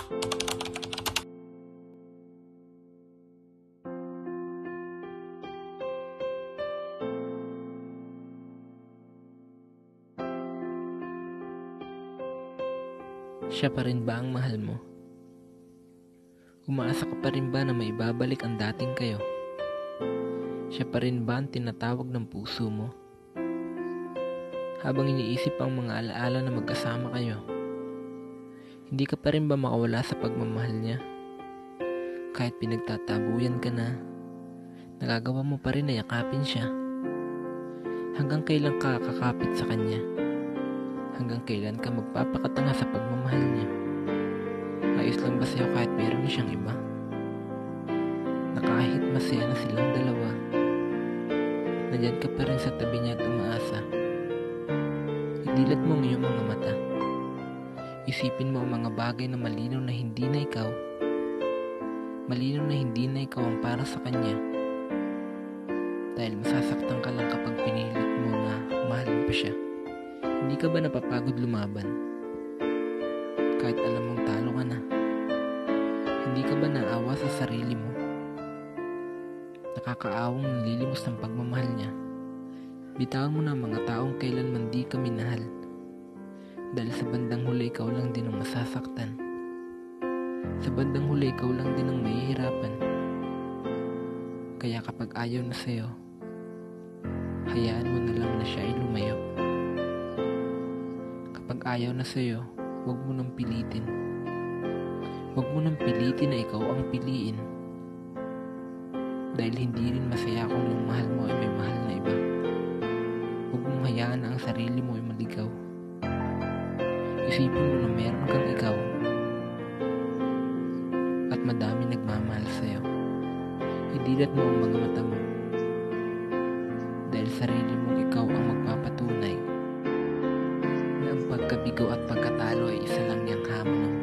Siya pa rin ba ang mahal mo? Umaasa ka pa rin ba na maibabalik ang dating kayo? Siya pa rin ba ang tinatawag ng puso mo? Habang iniisip ang mga alaala na magkasama kayo, hindi ka pa rin ba makawala sa pagmamahal niya? Kahit pinagtatabuyan ka na, nagagawa mo pa rin na yakapin siya. Hanggang kailan ka kakapit sa kanya? Hanggang kailan ka magpapakatanga sa pagmamahal niya? Ayos lang ba sa'yo kahit meron na siyang iba? Na kahit masaya na silang dalawa, nandyan ka pa rin sa tabi niya at umaasa. Idilat mo ang iyong mga mata. Isipin mo ang mga bagay na malinaw na hindi na ikaw. Malinaw na hindi na ikaw ang para sa kanya. Dahil masasaktan ka lang kapag pinilit mo na mahalin pa siya. Hindi ka ba napapagod lumaban? Kahit alam mong talo ka na. Hindi ka ba naawa sa sarili mo? Nakakaawang nalilimos ng pagmamahal niya. Bitawan mo na ang mga taong kailanman di ka minahal. Dahil sa bandang huli ikaw lang din ang masasaktan. Sa bandang huli ikaw lang din ang mahihirapan. Kaya kapag ayaw na sa'yo, hayaan mo na lang na siya ay lumayo. Kapag ayaw na sa'yo, huwag mo nang pilitin. Huwag mo nang pilitin na ikaw ang piliin. Dahil hindi rin masaya kung yung mahal mo ay may mahal na iba. Huwag mong hayaan na ang sarili mo ay maligaw. Isipin mo na meron kang ikaw at madami nagmamahal sa'yo. Idilat mo ang mga mata mo. Dahil sarili mong ikaw ang magpapatunay na ang pagkabigo at pagkatalo ay isa lang niyang hamon ng